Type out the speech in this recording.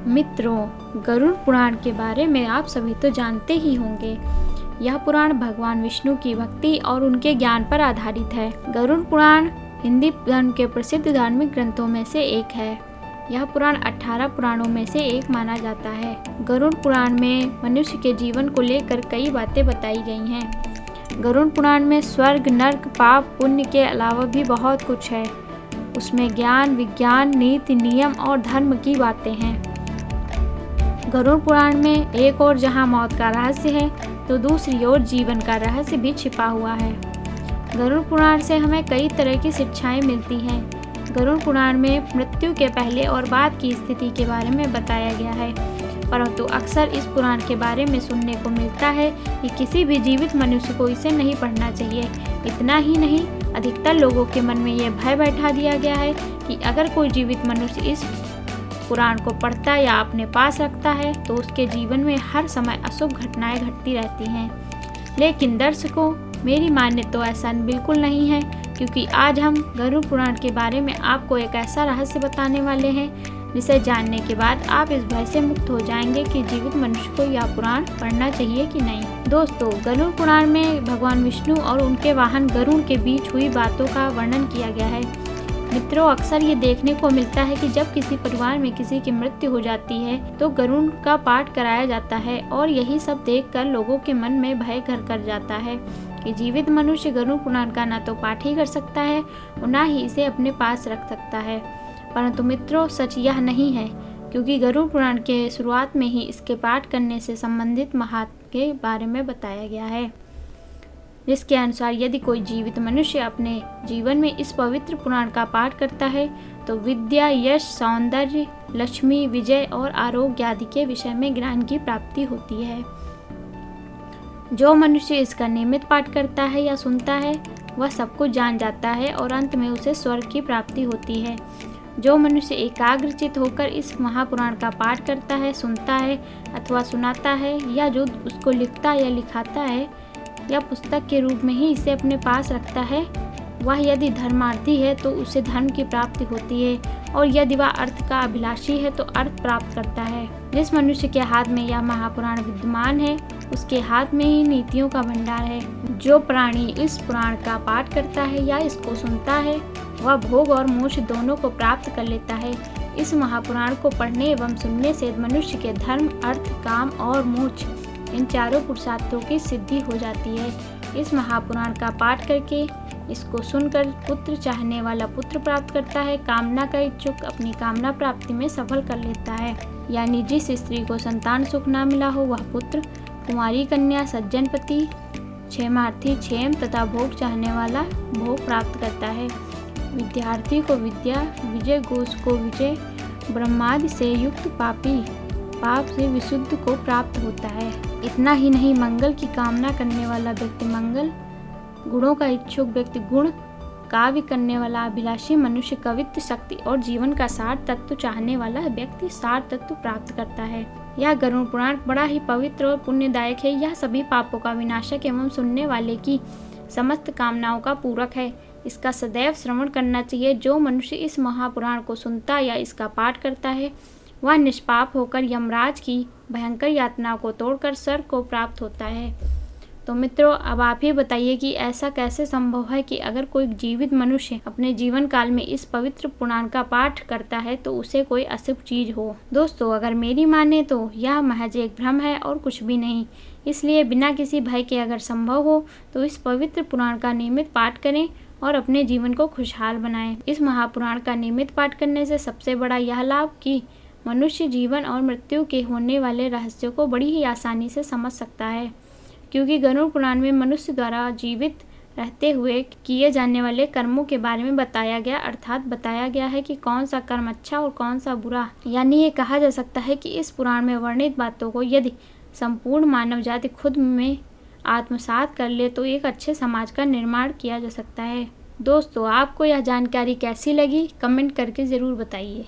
मित्रों, गरुड़ पुराण के बारे में आप सभी तो जानते ही होंगे। यह पुराण भगवान विष्णु की भक्ति और उनके ज्ञान पर आधारित है। गरुड़ पुराण हिंदी धर्म के प्रसिद्ध धार्मिक ग्रंथों में से एक है। यह पुराण 18 पुराणों में से एक माना जाता है। गरुड़ पुराण में मनुष्य के जीवन को लेकर कई बातें बताई गई हैं। गरुड़ पुराण में स्वर्ग, नर्क, पाप, पुण्य के अलावा भी बहुत कुछ है। उसमें ज्ञान, विज्ञान, नीति, नियम और धर्म की बातें हैं। गरुड़ पुराण में एक ओर जहां मौत का रहस्य है, तो दूसरी ओर जीवन का रहस्य भी छिपा हुआ है। गरुड़ पुराण से हमें कई तरह की शिक्षाएं मिलती हैं। गरुड़ पुराण में मृत्यु के पहले और बाद की स्थिति के बारे में बताया गया है, परंतु अक्सर इस पुराण के बारे में सुनने को मिलता है कि किसी भी जीवित मनुष्य को इसे नहीं पढ़ना चाहिए। इतना ही नहीं, अधिकतर लोगों के मन में यह भय बैठा दिया गया है कि अगर कोई जीवित मनुष्य इस पुराण को पढ़ता या अपने पास रखता है तो उसके जीवन में हर समय अशुभ घटनाएं घटती रहती हैं। लेकिन दर्शकों, मेरी माने तो ऐसा बिल्कुल नहीं है, क्योंकि आज हम गरुड़ पुराण के बारे में आपको एक ऐसा रहस्य बताने वाले हैं जिसे जानने के बाद आप इस भय से मुक्त हो जाएंगे कि जीवित मनुष्य को यह पुराण पढ़ना चाहिए कि नहीं। दोस्तों, गरुड़ पुराण में भगवान विष्णु और उनके वाहन गरुड़ के बीच हुई बातों का वर्णन किया गया है। मित्रों, अक्सर ये देखने को मिलता है कि जब किसी परिवार में किसी की मृत्यु हो जाती है तो गरुड़ का पाठ कराया जाता है, और यही सब देखकर लोगों के मन में भय घर कर जाता है कि जीवित मनुष्य गरुड़ पुराण का ना तो पाठ ही कर सकता है और ना ही इसे अपने पास रख सकता है। परंतु मित्रों, सच यह नहीं है, क्योंकि गरुड़ पुराण के शुरुआत में ही इसके पाठ करने से संबंधित महात्म्य के बारे में बताया गया है, जिसके अनुसार यदि कोई जीवित मनुष्य अपने जीवन में इस पवित्र पुराण का पाठ करता है तो विद्या, यश, सौंदर्य, लक्ष्मी, विजय और आरोग्य आदि के विषय में ज्ञान की प्राप्ति होती है। जो मनुष्य इसका नियमित पाठ करता है या सुनता है वह सब कुछ जान जाता है और अंत में उसे स्वर्ग की प्राप्ति होती है। जो मनुष्य एकाग्रचित होकर इस महापुराण का पाठ करता है, सुनता है अथवा सुनाता है, या जो उसको लिखता या लिखाता है या पुस्तक के रूप में ही इसे अपने पास रखता है, वह यदि धर्मार्थी है तो उसे धर्म की प्राप्ति होती है, और यदि वह अर्थ का अभिलाषी है तो अर्थ प्राप्त करता है। जिस मनुष्य के हाथ में यह महापुराण विद्यमान है उसके हाथ में ही नीतियों का भंडार है। जो प्राणी इस पुराण का पाठ करता है या इसको सुनता है वह भोग और मोक्ष दोनों को प्राप्त कर लेता है। इस महापुराण को पढ़ने एवं सुनने से मनुष्य के धर्म, अर्थ, काम और मोक्ष इन चारों पुरुषार्थों की सिद्धि हो जाती है। इस महापुराण का पाठ करके, इसको सुनकर पुत्र चाहने वाला पुत्र प्राप्त करता है, कामना का इच्छुक अपनी कामना प्राप्ति में सफल कर लेता है। यानी जिस स्त्री को संतान सुख ना मिला हो वह पुत्र, कुंवारी कन्या, सज्जन पति, क्षेमार्थी क्षेम तथा भोग चाहने वाला भोग प्राप्त करता है। विद्यार्थी को विद्या, विजय घोष को विजय, ब्रह्मादि से युक्त पापी पाप से विशुद्ध को प्राप्त होता है। इतना ही नहीं, मंगल की कामना करने वाला व्यक्ति मंगल, गुणों का इच्छुक व्यक्ति गुण, काव्य करने वाला अभिलाषी मनुष्य कवित्व शक्ति और जीवन का सार तत्व चाहने वाला व्यक्ति सार तत्व प्राप्त करता है। यह गरुड़ पुराण बड़ा ही पवित्र और पुण्यदायक है। यह सभी पापों का विनाशक एवं सुनने वाले की समस्त कामनाओं का पूरक है। इसका सदैव श्रवण करना चाहिए। जो मनुष्य इस महापुराण को सुनता या इसका पाठ करता है वह निष्पाप होकर यमराज की भयंकर यातना को तोड़कर स्वर्ग को प्राप्त होता है। तो मित्रों, अब आप ही बताइए कि ऐसा कैसे संभव है कि अगर कोई जीवित मनुष्य अपने जीवन काल में इस पवित्र पुराण का पाठ करता है तो उसे कोई अशुभ चीज हो। दोस्तों, अगर मेरी माने तो यह महज एक भ्रम है और कुछ भी नहीं। इसलिए बिना किसी भय के अगर संभव हो तो इस पवित्र पुराण का नियमित पाठ करें और अपने जीवन को खुशहाल बनाएं। इस महापुराण का नियमित पाठ करने से सबसे बड़ा यह लाभ कि मनुष्य जीवन और मृत्यु के होने वाले रहस्यों को बड़ी ही आसानी से समझ सकता है, क्योंकि गरुड़ पुराण में मनुष्य द्वारा जीवित रहते हुए किए जाने वाले कर्मों के बारे में बताया गया, अर्थात बताया गया है कि कौन सा कर्म अच्छा और कौन सा बुरा। यानी ये कहा जा सकता है कि इस पुराण में वर्णित बातों को यदि संपूर्ण मानव जाति खुद में आत्मसात कर ले तो एक अच्छे समाज का निर्माण किया जा सकता है। दोस्तों, आपको यह जानकारी कैसी लगी कमेंट करके ज़रूर बताइए।